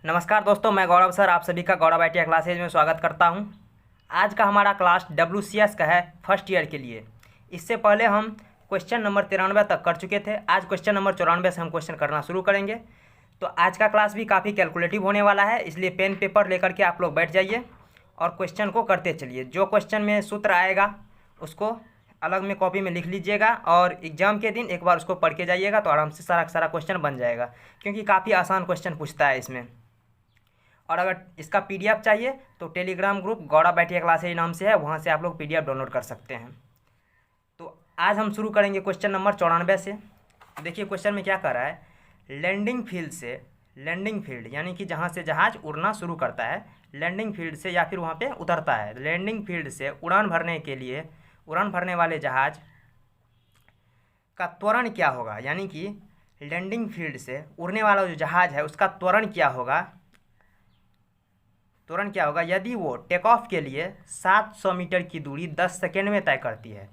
नमस्कार दोस्तों, मैं गौरव सर आप सभी का गौरव आईटीआई क्लासेज में स्वागत करता हूं। आज का हमारा क्लास WCS का है फर्स्ट ईयर के लिए। इससे पहले हम क्वेश्चन नंबर 93 तक कर चुके थे। आज क्वेश्चन नंबर 94 से हम क्वेश्चन करना शुरू करेंगे। तो आज का क्लास भी काफ़ी कैलकुलेटिव होने वाला है, इसलिए पेन पेपर लेकर के आप लोग बैठ जाइए और क्वेश्चन को करते चलिए। जो क्वेश्चन में सूत्र आएगा उसको अलग में कॉपी में लिख लीजिएगा और एग्ज़ाम के दिन एक बार उसको पढ़ के जाइएगा तो आराम से सारा क्वेश्चन बन जाएगा, क्योंकि काफ़ी आसान क्वेश्चन पूछता है इसमें। और अगर इसका PDF चाहिए तो टेलीग्राम ग्रुप गौरव आईटीआई क्लासेज नाम से है, वहाँ से आप लोग PDF डाउनलोड कर सकते हैं। तो आज हम शुरू करेंगे क्वेश्चन नंबर 94 से। देखिए क्वेश्चन में क्या कर रहा है, लैंडिंग फील्ड यानी कि जहाँ से जहाज़ उड़ना शुरू करता है, लैंडिंग फील्ड से या फिर वहाँ पे उतरता है, लैंडिंग फील्ड से उड़ान भरने के लिए उड़ान भरने वाले जहाज़ का त्वरण क्या होगा। यानी कि लैंडिंग फील्ड से उड़ने वाला जो जहाज़ है उसका त्वरण क्या होगा यदि वो टेक ऑफ के लिए 700 मीटर की दूरी 10 सेकेंड में तय करती है।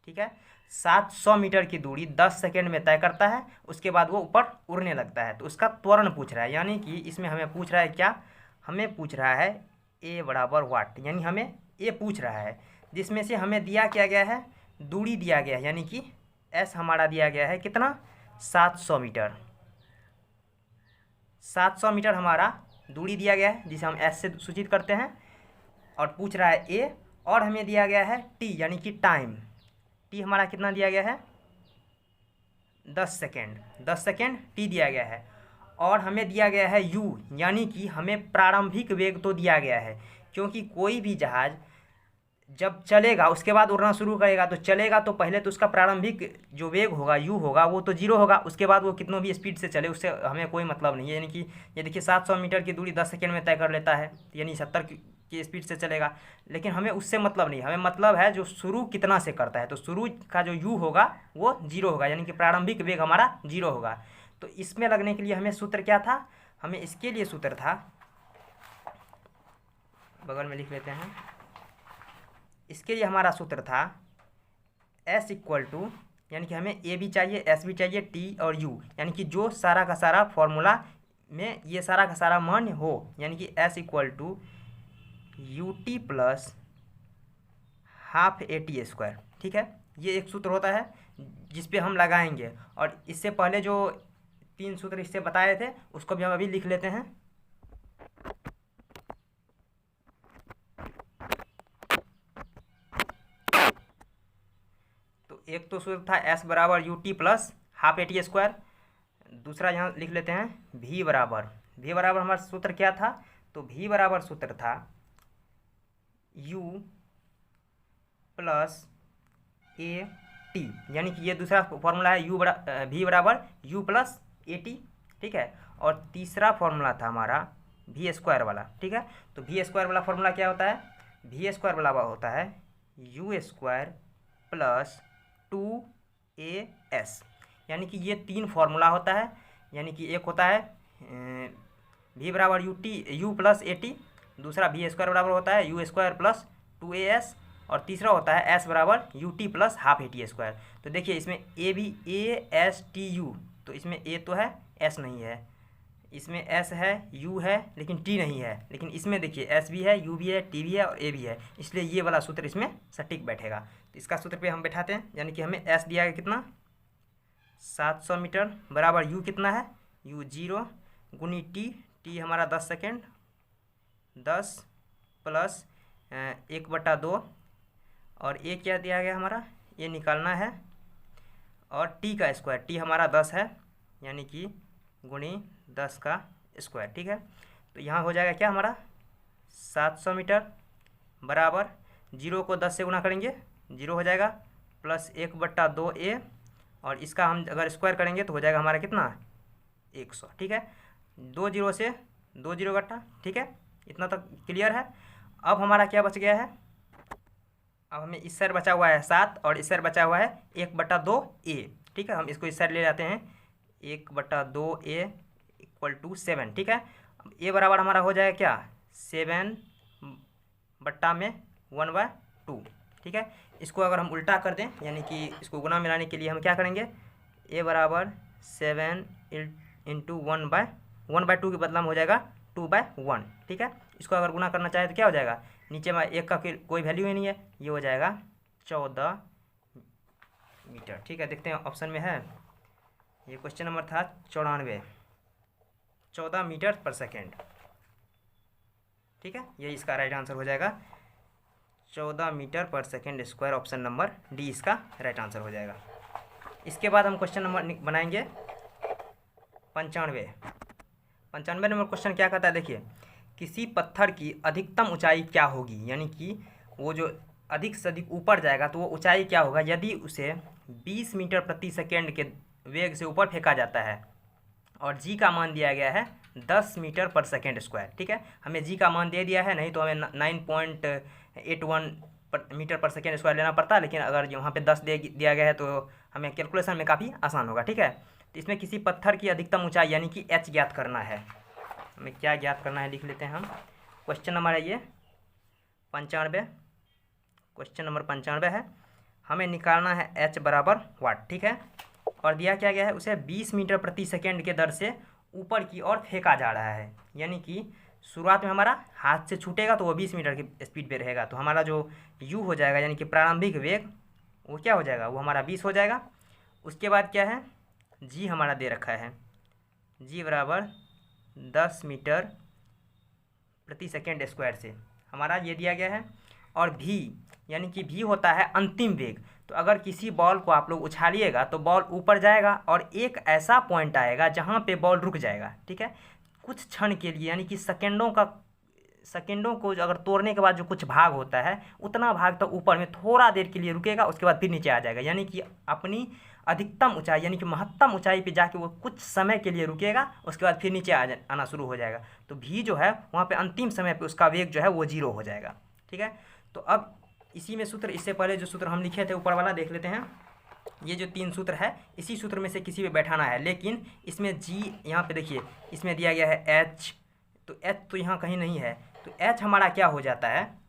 ठीक है, 700 मीटर की दूरी 10 सेकेंड में तय करता है, उसके बाद वो ऊपर उड़ने लगता है। तो उसका त्वरण पूछ रहा है, यानी कि इसमें हमें पूछ रहा है क्या, हमें पूछ रहा है ए बराबर वाट, यानी हमें ए पूछ रहा है, जिसमें से हमें दिया क्या गया है, दूरी दिया गया है, यानी कि एस हमारा दिया गया है कितना, 700 मीटर। 700 मीटर हमारा दूरी दिया गया है, जिसे हम एस से सूचित करते हैं। और पूछ रहा है ए, और हमें दिया गया है टी यानी कि टाइम। टी हमारा कितना दिया गया है, 10 सेकेंड टी दिया गया है। और हमें दिया गया है यू, यानी कि हमें प्रारंभिक वेग तो दिया गया है, क्योंकि कोई भी जहाज़ जब चलेगा उसके बाद उड़ना शुरू करेगा तो चलेगा तो पहले तो उसका प्रारंभिक जो वेग होगा यू होगा वो तो जीरो होगा, उसके बाद वो कितनों भी स्पीड से चले उससे हमें कोई मतलब नहीं है। यानी कि ये देखिए 700 मीटर की दूरी 10 सेकेंड में तय कर लेता है, यानी 70 की स्पीड से चलेगा, लेकिन हमें उससे मतलब नहीं, हमें मतलब है जो शुरू कितना से करता है। तो शुरू का जो यू होगा वो जीरो होगा, यानी कि प्रारंभिक वेग हमारा जीरो होगा। तो इसमें लगने के लिए हमें सूत्र क्या था, हमें इसके लिए सूत्र था, बगल में लिख लेते हैं, इसके लिए हमारा सूत्र था S इक्वल टू, यानी कि हमें ए भी चाहिए एस भी चाहिए टी और यू, यानी कि जो सारा का सारा फॉर्मूला में ये सारा का सारा मान हो, यानी कि S equal to u t plus half a t square. ठीक है, ये एक सूत्र होता है जिस पे हम लगाएंगे, और इससे पहले जो 3 सूत्र इससे बताए थे उसको भी हम अभी लिख लेते हैं। एक तो सूत्र था S बराबर you t plus half a t square, दूसरा यहाँ लिख लेते हैं V बराबर हमारा सूत्र क्या था, तो V बराबर सूत्र था U प्लस ए टी, यानी कि ये दूसरा फॉर्मूला है V बराबर U प्लस ए टी। ठीक है, और तीसरा फॉर्मूला था हमारा V स्क्वायर वाला। ठीक है, तो V स्क्वायर वाला फॉर्मूला क्या होता है, V स्क्वायर वाला होता है U स्क्वायर प्लस 2AS, यानी कि ये 3 फार्मूला होता है। यानी कि एक होता है V बराबर यू प्लस ए टी, दूसरा V स्क्वायर बराबर होता है U स्क्वायर प्लस 2AS, और तीसरा होता है S बराबर you t plus half a t square. तो देखिए इसमें ए भी ASTU, तो इसमें ए तो है S नहीं है, इसमें S है U है लेकिन T नहीं है, लेकिन इसमें देखिए S भी है U भी है T भी है और A भी है, इसलिए ये वाला सूत्र इसमें सटीक बैठेगा। तो इसका सूत्र पे हम बैठाते हैं, यानी कि हमें S दिया है कितना, 700 मीटर बराबर U कितना है, U 0 गुनी T हमारा 10 सेकेंड, 10 प्लस 1/2, और ए क्या दिया गया हमारा, ये निकालना है, और T का स्क्वायर, T हमारा 10 है, यानी कि गुणी 10 का स्क्वायर। ठीक है, तो यहाँ हो जाएगा क्या हमारा 700 मीटर बराबर 0 को 10 से गुना करेंगे 0 हो जाएगा, प्लस 1/2A, और इसका हम अगर स्क्वायर करेंगे तो हो जाएगा हमारा कितना 100। ठीक है, 2 0 से 2 0 घटा। ठीक है, इतना तक क्लियर है। अब हमारा क्या बच गया है, अब हमें इस साइड बचा हुआ है 7 और इस साइड बचा हुआ है 1/2A। ठीक है, हम इसको इस साइड ले जाते हैं, 1/2A इक्वल टू 7। ठीक है, अब ए बराबर हमारा हो जाएगा क्या, 7 बट्टा में 1/2। ठीक है, इसको अगर हम उल्टा कर दें, यानी कि इसको गुना मिलाने के लिए हम क्या करेंगे, ए बराबर 7 इंटू 1/1 1/2 के बदला में हो जाएगा 2/1, ठीक है। इसको अगर गुना करना चाहे तो क्या हो जाएगा, नीचे में 1 का कोई वैल्यू ही नहीं है, ये हो जाएगा 14 मीटर, ठीक है। देखते हैं ऑप्शन में है, ये क्वेश्चन नंबर था 94, 14 मीटर पर सेकेंड, ठीक है। ये इसका राइट आंसर हो जाएगा 14 मीटर पर second square, option number D इसका राइट आंसर हो जाएगा। इसके बाद हम क्वेश्चन नंबर बनाएंगे 95 नंबर क्वेश्चन क्या कहता है, देखिए, किसी पत्थर की अधिकतम ऊंचाई क्या होगी, यानी कि वो जो अधिक से अधिक ऊपर जाएगा तो वो ऊंचाई क्या होगा यदि उसे 20 मीटर प्रति सेकेंड के वेग से ऊपर फेंका जाता है, और जी का मान दिया गया है 10 मीटर पर सेकेंड स्क्वायर, ठीक है। हमें जी का मान दे दिया है, नहीं तो हमें 9.81 मीटर पर सेकेंड स्क्वायर लेना पड़ता है, लेकिन अगर यहाँ पे 10 दिया गया है तो हमें कैलकुलेशन में काफ़ी आसान होगा, ठीक है। तो इसमें किसी पत्थर की अधिकतम ऊंचाई यानी कि एच ज्ञात करना है, हमें क्या ज्ञात करना है लिख लेते हैं हम। क्वेश्चन नंबर है ये 95, क्वेश्चन नंबर 95 है, हमें निकालना है एच बराबर वाट, ठीक है। और दिया क्या गया है, उसे 20 मीटर प्रति सेकेंड के दर से ऊपर की ओर फेंका जा रहा है, यानी कि शुरुआत में हमारा हाथ से छूटेगा तो वो 20 मीटर की स्पीड पे रहेगा, तो हमारा जो यू हो जाएगा यानी कि प्रारंभिक वेग वो क्या हो जाएगा, वो हमारा 20 हो जाएगा। उसके बाद क्या है, जी हमारा दे रखा है, जी बराबर 10 मीटर प्रति सेकेंड स्क्वायर से हमारा ये दिया गया है। और भी यानी कि भी होता है अंतिम वेग, तो अगर किसी बॉल को आप लोग उछालिएगा तो बॉल ऊपर जाएगा और एक ऐसा पॉइंट आएगा जहाँ पे बॉल रुक जाएगा, ठीक है, कुछ क्षण के लिए, यानी कि सेकेंडों को अगर तोड़ने के बाद जो कुछ भाग होता है उतना भाग तो ऊपर में थोड़ा देर के लिए रुकेगा, उसके बाद फिर नीचे आ जाएगा, यानी कि अपनी अधिकतम ऊंचाई यानी कि महत्तम ऊंचाई पे जाके वो कुछ समय के लिए रुकेगा, उसके बाद फिर नीचे आना शुरू हो जाएगा। तो भी जो है वहाँ पे अंतिम समय पे उसका वेग जो है वो 0 हो जाएगा, ठीक है। तो अब इसी में सूत्र, इससे पहले जो सूत्र हम लिखे थे ऊपर वाला देख लेते हैं। ये जो 3 सूत्र है इसी सूत्र में से किसी पे बैठाना है, लेकिन इसमें जी यहाँ पे देखिए इसमें दिया गया है एच, तो एच तो यहाँ कहीं नहीं है, तो एच हमारा क्या हो जाता है,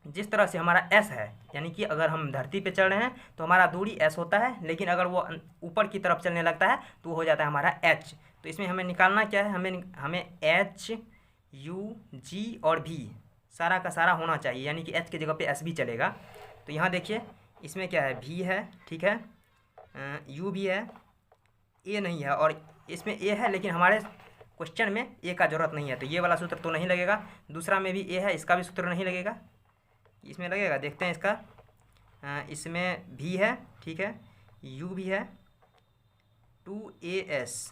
जिस तरह से हमारा एस है, यानी कि अगर हम धरती पे चल रहे हैं तो हमारा दूरी एस होता है, लेकिन अगर वो ऊपर की तरफ चलने लगता है तो वो हो जाता है हमारा एच। तो इसमें हमें निकालना क्या है, हमें एच यू जी और भी सारा का सारा होना चाहिए, यानी कि एच की जगह पे एस भी चलेगा। तो यहाँ देखिए इसमें क्या है, भी है, ठीक है, यू भी है, ए नहीं है, और इसमें ए है लेकिन हमारे क्वेश्चन में ए का ज़रूरत नहीं है, तो ये वाला सूत्र तो नहीं लगेगा। दूसरा में भी ए है, इसका भी सूत्र नहीं लगेगा, इसमें लगेगा, देखते हैं इसका, इसमें भी है, ठीक है, यू भी है, 2as,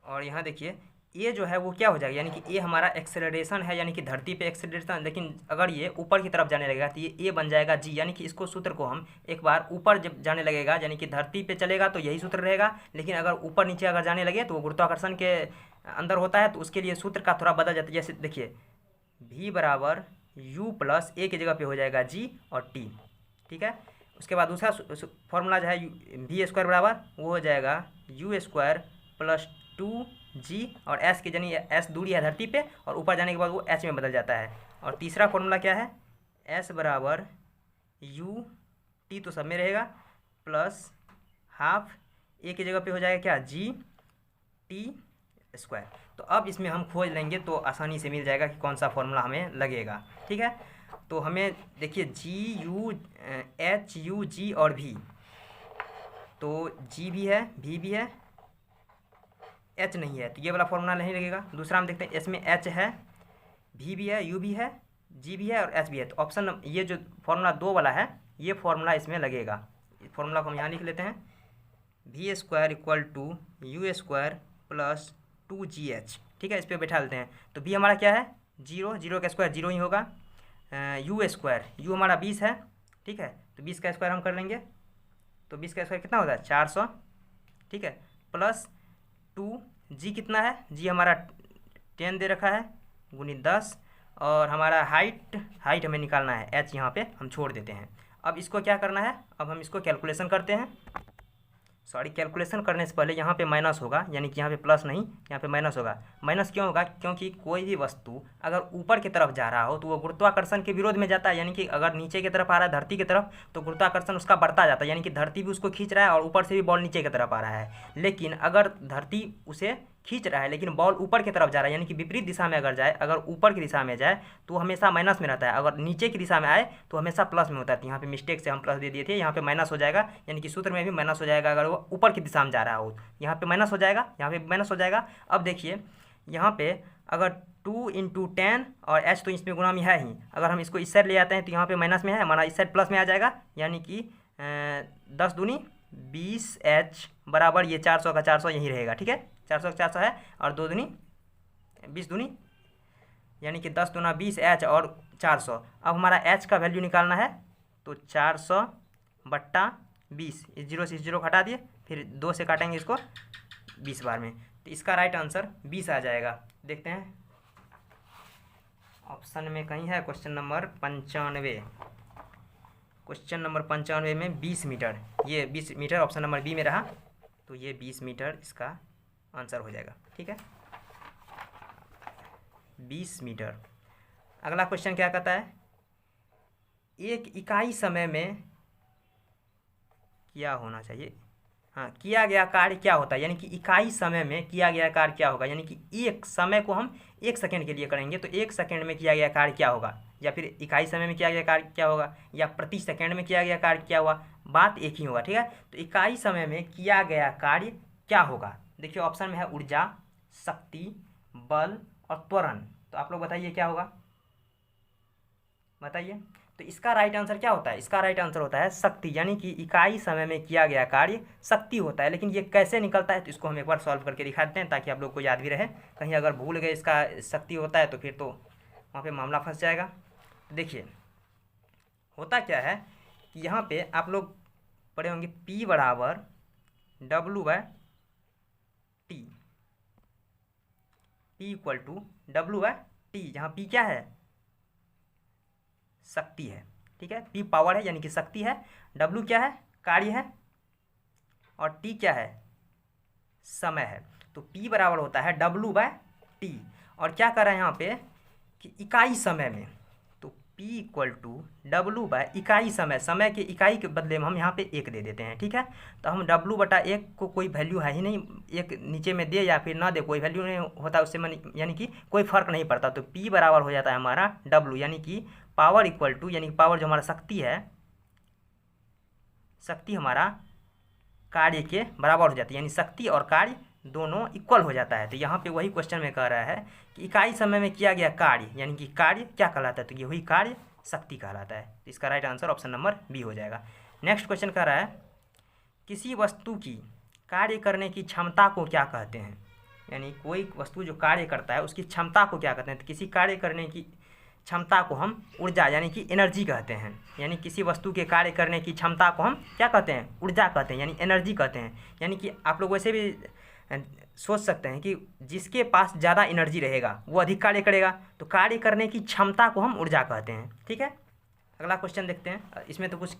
और यहाँ देखिए ये जो है वो क्या हो जाएगा, यानी कि ए हमारा एक्सेलरेशन है, यानी कि धरती पे एक्सेलरेशन, लेकिन अगर ये ऊपर की तरफ जाने लगेगा तो ये ए बन जाएगा जी, यानी कि इसको सूत्र को हम एक बार ऊपर जब जाने लगेगा, यानी कि धरती पे चलेगा तो यही सूत्र रहेगा, लेकिन अगर ऊपर नीचे अगर जाने लगे तो वो गुरुत्वाकर्षण के अंदर होता है, तो उसके लिए सूत्र का थोड़ा बदल जाता है। जैसे देखिए भी बराबर यू प्लस ए की जगह पे हो जाएगा जी और टी, ठीक है। उसके बाद दूसरा फॉर्मूला जो है भी स्क्वायर बराबर वो हो जाएगा यू स्क्वायर प्लस 2g, और एस की यानी एस दूरी है धरती पे और ऊपर जाने के बाद वो एच में बदल जाता है। और तीसरा फॉर्मूला क्या है, एस बराबर यू टी तो सब में रहेगा प्लस हाफ ए की जगह पे हो जाएगा क्या, जी टी स्क्वायर। तो अब इसमें हम खोज लेंगे तो आसानी से मिल जाएगा कि कौन सा फॉर्मूला हमें लगेगा, ठीक है। तो हमें देखिए जी यू एच यू जी और भी, तो जी भी है, भी है, एच नहीं है, तो ये वाला फॉर्मूला नहीं लगेगा। दूसरा हम देखते हैं, इसमें एच है, भी है, यू भी है, जी भी है और एच भी है, तो ऑप्शन ये जो फॉर्मूला 2 वाला है ये फॉर्मूला इसमें लगेगा। फॉर्मूला को हम यहाँ लिख लेते हैं, v square equal to u square plus 2gh, ठीक है, इस पर बैठा लेते हैं। तो भी हमारा क्या है 0, 0 का स्क्वायर 0 ही होगा, यू स्क्वायर, यू हमारा 20 है, ठीक है, तो 20 का स्क्वायर हम कर लेंगे, तो 20 का स्क्वायर कितना होता है 400, ठीक है, प्लस 2 जी कितना है, जी हमारा 10 दे रखा है गुणित 10, और हमारा हाइट हमें निकालना है, एच यहाँ पे हम छोड़ देते हैं। अब इसको क्या करना है, अब हम इसको कैलकुलेशन करते हैं। सॉरी, कैलकुलेशन करने से पहले यहाँ पे माइनस होगा, यानी कि यहाँ पे प्लस नहीं, यहाँ पे माइनस होगा। माइनस क्यों होगा? क्योंकि कोई भी वस्तु अगर ऊपर की तरफ जा रहा हो तो वो गुरुत्वाकर्षण के विरोध में जाता है, यानी कि अगर नीचे की तरफ आ रहा है धरती की तरफ तो गुरुत्वाकर्षण उसका बढ़ता जाता है, यानी कि धरती भी उसको खींच रहा है और ऊपर से भी बॉल नीचे की तरफ आ रहा है। लेकिन अगर धरती उसे खींच रहा है लेकिन बॉल ऊपर की तरफ जा रहा है, यानी कि विपरीत दिशा में अगर जाए, अगर ऊपर की दिशा में जाए तो हमेशा माइनस में रहता है, अगर नीचे की दिशा में आए तो हमेशा प्लस में होता है। यहाँ पे मिस्टेक से हम प्लस दे दिए थे, यहाँ पे माइनस हो जाएगा, यानी कि सूत्र में भी माइनस हो जाएगा अगर वो ऊपर की दिशा में जा रहा हो। यहाँ पे माइनस हो जाएगा, यहाँ पे माइनस हो जाएगा। अब देखिए यहाँ पे अगर 2 × 10 और h तो इसमें गुणा में है ही, अगर हम इसको इस साइड ले आते हैं तो यहाँ पे माइनस में है, हमारा इस साइड प्लस में आ जाएगा, यानी कि 10 दूनी 20h बराबर ये 400 का 400 यही रहेगा। ठीक है, 400 का 400 है और 2 दूनी 20 दूनी, यानी कि 10 दूना 20h और 400। अब हमारा h का वैल्यू निकालना है तो 400/20, इस जीरो से इस जीरो हटा दिए, फिर 2 से काटेंगे इसको 20 बार में, तो इसका राइट आंसर 20 आ जाएगा। देखते हैं ऑप्शन में कहीं है क्वेश्चन नंबर 95। क्वेश्चन नंबर 95 में 20 मीटर, ये 20 मीटर ऑप्शन नंबर बी में रहा, तो ये 20 मीटर इसका आंसर हो जाएगा। ठीक है, 20 मीटर। अगला क्वेश्चन क्या कहता है? एक इकाई समय में क्या होना चाहिए? हाँ, किया गया कार्य क्या होता है, यानी कि इकाई समय में किया गया कार्य क्या होगा, यानी कि एक समय को हम 1 सेकेंड के लिए करेंगे तो 1 सेकेंड में किया गया कार्य क्या होगा, या फिर इकाई समय में किया गया कार्य क्या होगा, या प्रति सेकेंड में किया गया कार्य क्या हुआ, बात एक ही होगा। ठीक है, तो इकाई समय में किया गया कार्य क्या होगा? देखिए ऑप्शन में है ऊर्जा, शक्ति, बल और त्वरण। तो आप लोग बताइए क्या होगा, बताइए। तो इसका राइट आंसर क्या होता है? इसका राइट आंसर होता है शक्ति, यानी कि इकाई समय में किया गया कार्य शक्ति होता है। लेकिन ये कैसे निकलता है तो इसको हम एक बार सॉल्व करके दिखा देते हैं ताकि आप लोग को याद भी रहे। कहीं अगर भूल गए इसका शक्ति होता है तो फिर तो वहाँ पे मामला फंस जाएगा। देखिए होता क्या है कि यहाँ पे आप लोग पढ़े होंगे P बराबर W/T, P equal to W/T, जहाँ P क्या है? शक्ति है। ठीक है, P पावर है यानी कि शक्ति है, W क्या है? कार्य है, और T क्या है? समय है। तो P बराबर होता है W/T, और क्या कर रहे हैं यहाँ पे कि इकाई समय में, तो P इक्वल टू W/इकाई समय, समय के इकाई के बदले में हम यहाँ पे 1 दे देते हैं। ठीक है, तो हम W/1 को कोई वैल्यू है ही नहीं, 1 नीचे में दे या फिर ना दे कोई वैल्यू नहीं होता उससे, यानी कि कोई फर्क नहीं पड़ता। तो P बराबर हो जाता है हमारा W, यानी कि पावर इक्वल टू, यानी पावर जो हमारा शक्ति है, शक्ति हमारा कार्य के बराबर हो जाती है, यानी शक्ति और कार्य दोनों इक्वल हो जाता है। तो यहाँ पे वही क्वेश्चन में कह रहा है कि इकाई समय में किया गया कार्य, यानी कि कार्य क्या कहलाता है? तो ये वही कार्य शक्ति कहलाता है। तो इसका right answer option number B हो जाएगा। नेक्स्ट क्वेश्चन कह रहा है किसी वस्तु की कार्य करने की क्षमता को क्या कहते हैं? यानी कोई वस्तु जो कार्य करता है उसकी क्षमता को क्या कहते हैं? तो किसी कार्य करने की क्षमता को हम ऊर्जा यानी कि एनर्जी कहते हैं। यानी किसी वस्तु के कार्य करने की क्षमता को हम क्या कहते हैं? ऊर्जा कहते हैं, यानी एनर्जी कहते हैं। यानी कि आप लोग वैसे भी सोच सकते हैं कि जिसके पास ज़्यादा एनर्जी रहेगा वो अधिक कार्य करेगा, तो कार्य करने की क्षमता को हम ऊर्जा कहते हैं। ठीक है, अगला क्वेश्चन देखते हैं। इसमें तो कुछ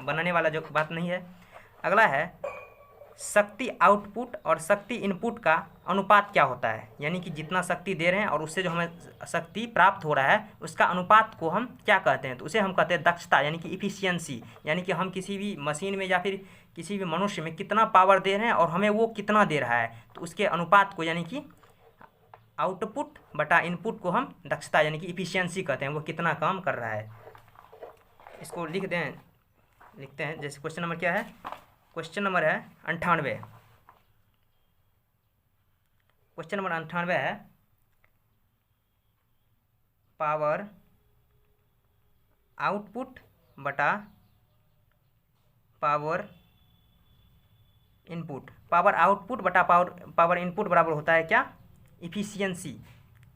बनाने वाला जो बात नहीं है। अगला है शक्ति आउटपुट और शक्ति इनपुट का अनुपात क्या होता है? यानी कि जितना शक्ति दे रहे हैं और उससे जो हमें शक्ति प्राप्त हो रहा है उसका अनुपात को हम क्या कहते हैं? तो उसे हम कहते हैं दक्षता, यानी कि इफिशियंसी। यानी कि हम किसी भी मशीन में या फिर किसी भी मनुष्य में कितना पावर दे रहे हैं और हमें वो कितना दे रहा है, तो उसके अनुपात को यानी कि आउटपुट बटा इनपुट को हम दक्षता यानी कि इफिशियंसी कहते हैं, वो कितना काम कर रहा है। इसको लिखते हैं। जैसे क्वेश्चन नंबर क्या है? क्वेश्चन नंबर है 98। क्वेश्चन नंबर 98 है पावर आउटपुट बटा पावर इनपुट। पावर आउटपुट बटा पावर इनपुट बराबर होता है क्या? इफिशियंसी,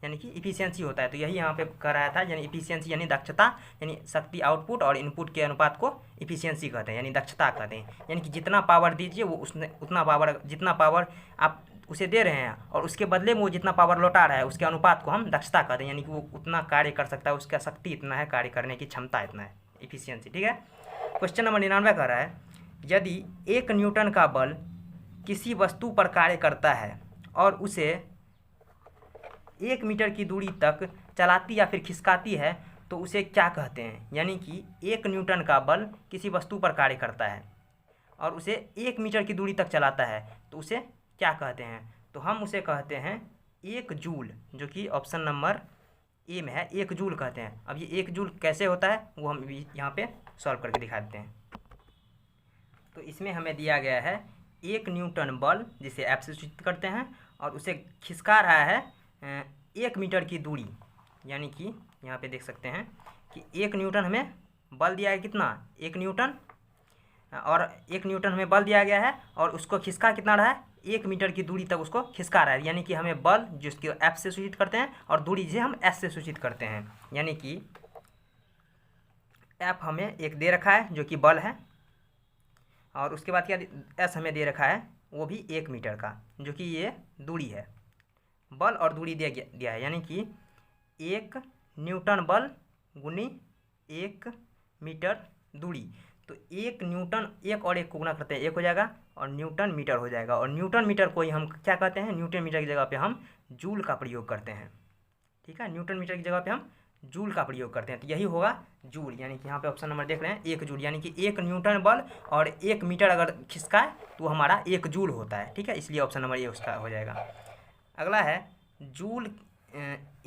यानी कि इफिशियंसी होता है। तो यही यहाँ पे कह रहा था, यानी इफिशियंसी यानी दक्षता, यानी शक्ति आउटपुट और इनपुट के अनुपात को इफिशियंसी कहते हैं, यानी दक्षता कहते हैं। यानी कि जितना पावर दीजिए वो उसने उतना पावर, जितना पावर आप उसे दे रहे हैं और उसके बदले में वो जितना पावर लौटा रहा है उसके अनुपात को हम दक्षता कहते हैं। यानी कि वो उतना कार्य कर सकता है, उसका शक्ति इतना है, कार्य करने की क्षमता इतना है, इफिशियंसी। ठीक है, क्वेश्चन नंबर 99 कह रहा है यदि 1 न्यूटन का बल किसी वस्तु पर कार्य करता है और उसे 1 मीटर की दूरी तक चलाती या फिर खिसकाती है तो उसे क्या कहते हैं। यानी कि 1 न्यूटन का बल किसी वस्तु पर कार्य करता है और उसे 1 मीटर की दूरी तक चलाता है तो उसे क्या कहते हैं। तो हम उसे कहते हैं 1 जूल, जो कि ऑप्शन नंबर ए में है, 1 जूल कहते हैं। अब ये 1 जूल कैसे होता है वो हम यहाँ पे सॉल्व करके दिखा देते हैं। तो इसमें हमें दिया गया है 1 न्यूटन बल, जिसे एफ से सूचित करते हैं, और उसे खिसका रहा है 1 मीटर की दूरी। यानी कि यहाँ पे देख सकते हैं कि 1 न्यूटन हमें बल दिया है, कितना, 1 न्यूटन, और 1 न्यूटन हमें बल दिया गया है और उसको खिसका कितना रहा है, 1 मीटर की दूरी तक उसको खिसका रहा है। यानी कि हमें बल जिसकी एफ से सूचित करते हैं और दूरी जिसे हम एस से सूचित करते हैं। यानी कि एफ हमें एक दे रखा है जो कि बल है, और उसके बाद क्या एस हमें दे रखा है वो भी 1 मीटर का, जो कि ये दूरी है। बल और दूरी दिया है, यानी कि 1 न्यूटन बल गुनी 1 मीटर दूरी। तो 1 न्यूटन, 1 और 1 को गुना करते हैं 1 हो जाएगा और न्यूटन मीटर हो जाएगा। और न्यूटन मीटर को ही हम क्या कहते हैं, न्यूटन मीटर की जगह पे हम जूल का प्रयोग करते हैं। ठीक है, न्यूटन मीटर की जगह पे हम जूल का प्रयोग करते हैं, तो यही होगा जूल। यानी कि यहाँ पे ऑप्शन नंबर देख रहे हैं 1 जूल, यानी कि 1 न्यूटन बल और 1 मीटर अगर खिसकाए तो हमारा 1 जूल होता है। ठीक है, इसलिए ऑप्शन नंबर ए उसका हो जाएगा। अगला है जूल,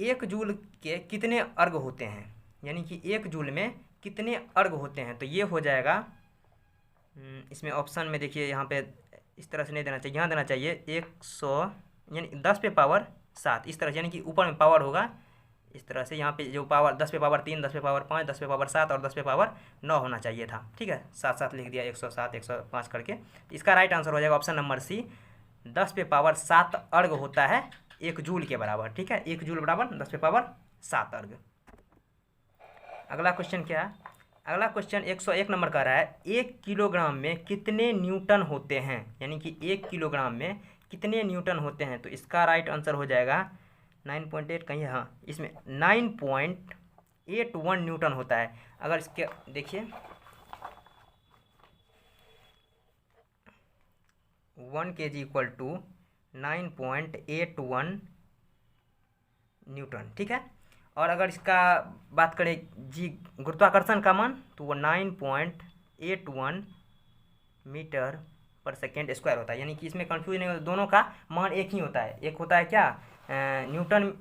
1 जूल के कितने अर्घ होते हैं। यानी कि 1 जूल में कितने अर्घ होते हैं, तो ये हो जाएगा, इसमें ऑप्शन में देखिए यहाँ पे इस तरह से नहीं देना चाहिए, यहाँ देना चाहिए 100 यानी 10 पे पावर 7, इस तरह से, यानी कि ऊपर में पावर होगा इस तरह से। यहाँ पे जो पावर 10 पे पावर 3, 10 पे पावर 5, 10 पे पावर 7 और 10 पे पावर 9 होना चाहिए था। ठीक है, 7 लिख दिया, 107, 105 करके। इसका राइट आंसर हो जाएगा ऑप्शन नंबर सी, 10 पे पावर 7 अर्घ होता है 1 जूल के बराबर। ठीक है, 1 जूल बराबर 10 पे पावर 7 अर्घ। अगला क्वेश्चन क्या है, अगला क्वेश्चन 101 नंबर का रहा है 1 किलोग्राम में कितने न्यूटन होते हैं। यानी कि 1 किलोग्राम में कितने न्यूटन होते हैं, तो इसका राइट आंसर हो जाएगा 9.8, कहीं हाँ, इसमें 9.81 न्यूटन होता है। अगर इसके देखिए 1 kg इक्वल टू 9.81 न्यूटन। ठीक है, और अगर इसका बात करें जी गुरुत्वाकर्षण का मान, तो वो 9.81 मीटर पर सेकेंड स्क्वायर होता है। यानी कि इसमें कंफ्यूज नहीं होता, दोनों का मान एक ही होता है। एक होता है क्या, न्यूटन,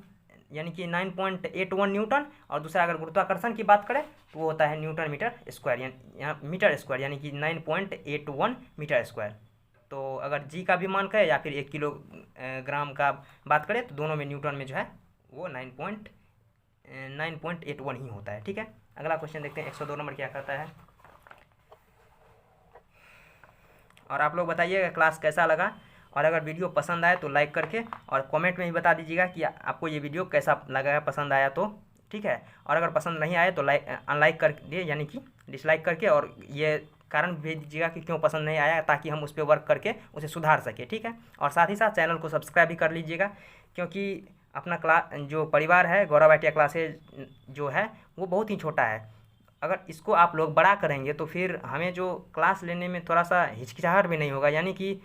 यानी कि 9.81 न्यूटन, और दूसरा अगर गुरुत्वाकर्षण की बात करें तो वो होता है न्यूटन मीटर स्क्वायर, यहाँ मीटर स्क्वायर, यानी कि 9.81 मीटर स्क्वायर। तो अगर जी का भी मान करें या फिर 1 किलोग्राम का बात करें तो दोनों में न्यूटन में जो है वो 9.81 ही होता है। ठीक है, अगला क्वेश्चन देखते हैं 102 नंबर क्या करता है। और आप लोग बताइएगा क्लास कैसा लगा, और अगर वीडियो पसंद आए तो लाइक करके और कमेंट में भी बता दीजिएगा कि आपको ये वीडियो कैसा लगा है, पसंद आया तो। ठीक है, और अगर पसंद नहीं आए तो अनलाइक कर दिए, यानी कि डिसलाइक करके, और ये कारण भेज दीजिएगा कि क्यों पसंद नहीं आया, ताकि हम उस पर वर्क करके उसे सुधार सके। ठीक है, और साथ ही साथ चैनल को सब्सक्राइब भी कर लीजिएगा, क्योंकि अपना क्लास जो परिवार है गौरव ITI क्लासेज जो है वो बहुत ही छोटा है। अगर इसको आप लोग बड़ा करेंगे तो फिर हमें जो क्लास लेने में थोड़ा सा हिचकिचाहट भी नहीं होगा, यानी कि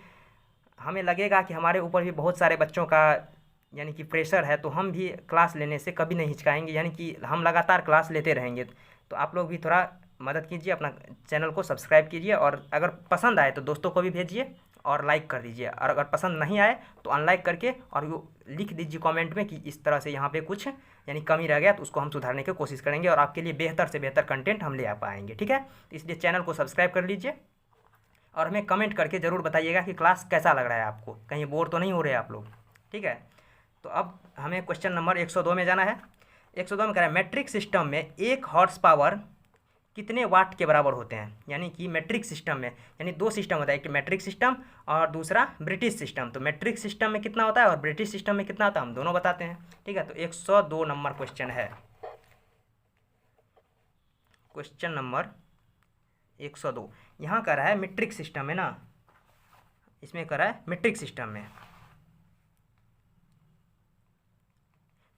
हमें लगेगा कि हमारे ऊपर भी बहुत सारे बच्चों का यानी कि प्रेशर है, तो हम भी क्लास लेने से कभी नहीं हिचकाएंगे, यानी कि हम लगातार क्लास लेते रहेंगे। तो आप लोग भी थोड़ा मदद कीजिए, अपना चैनल को सब्सक्राइब कीजिए, और अगर पसंद आए तो दोस्तों को भी भेजिए और लाइक कर दीजिए, और अगर पसंद नहीं आए तो अनलाइक करके और वो लिख दीजिए कमेंट में कि इस तरह से यहाँ पे कुछ यानी कमी रह गया, तो उसको हम सुधारने की कोशिश करेंगे और आपके लिए बेहतर से बेहतर कंटेंट हम ले आ पाएंगे। ठीक है, तो इसलिए चैनल को सब्सक्राइब कर लीजिए और हमें कमेंट करके ज़रूर बताइएगा कि क्लास कैसा लग रहा है आपको, कहीं बोर तो नहीं हो रहे आप लोग। ठीक है, तो अब हमें क्वेश्चन नंबर 102 में जाना है। 102 में कह रहा है मैट्रिक सिस्टम में 1 हॉर्स पावर कितने वाट के बराबर होते हैं। यानी कि मैट्रिक सिस्टम में, यानी 2 सिस्टम होता है, एक मैट्रिक सिस्टम और दूसरा ब्रिटिश सिस्टम। तो मैट्रिक सिस्टम में कितना होता है और ब्रिटिश सिस्टम में कितना होता है, हम दोनों बताते हैं। ठीक है, तो 102 नंबर क्वेश्चन है, क्वेश्चन नंबर 102 यहाँ कर रहा है मैट्रिक सिस्टम में ना, इसमें कर रहा है मैट्रिक सिस्टम में।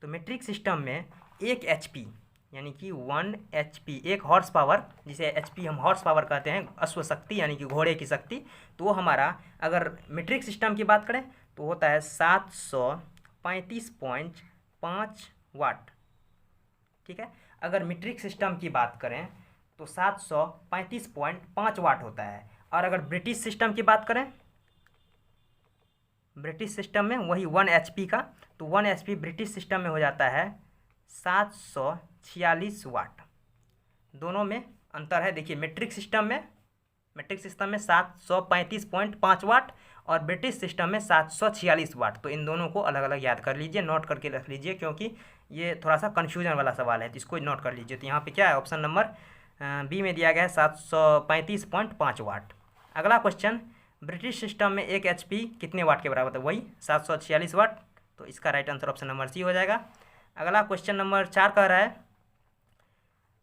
तो मैट्रिक सिस्टम में 1 HP यानी कि 1 HP, 1 हॉर्स पावर, जिसे HP हम हॉर्स पावर कहते हैं, अश्व शक्ति यानी कि घोड़े की शक्ति, तो वो हमारा अगर मीट्रिक सिस्टम की बात करें तो होता है 735.5 वाट। ठीक है, अगर मीट्रिक सिस्टम की बात करें तो 735.5 वाट होता है। और अगर ब्रिटिश सिस्टम की बात करें, ब्रिटिश सिस्टम में वही 1 HP का, तो 1 HP ब्रिटिश सिस्टम में हो जाता है 746 वाट। दोनों में अंतर है। देखिए मीट्रिक सिस्टम में 735.5 वाट और ब्रिटिश सिस्टम में 746 वाट। तो इन दोनों को अलग अलग याद कर लीजिए, नोट करके रख लीजिए, क्योंकि ये थोड़ा सा कन्फ्यूजन वाला सवाल है, तो इसको नोट कर लीजिए। तो यहाँ पे क्या है, ऑप्शन नंबर बी में दिया गया है 735.5 वाट। अगला क्वेश्चन, ब्रिटिश सिस्टम में 1 HP कितने वाट के बराबर था, वही 746 वाट। तो इसका right answer option number C हो जाएगा। अगला क्वेश्चन नंबर 4 कह रहा है,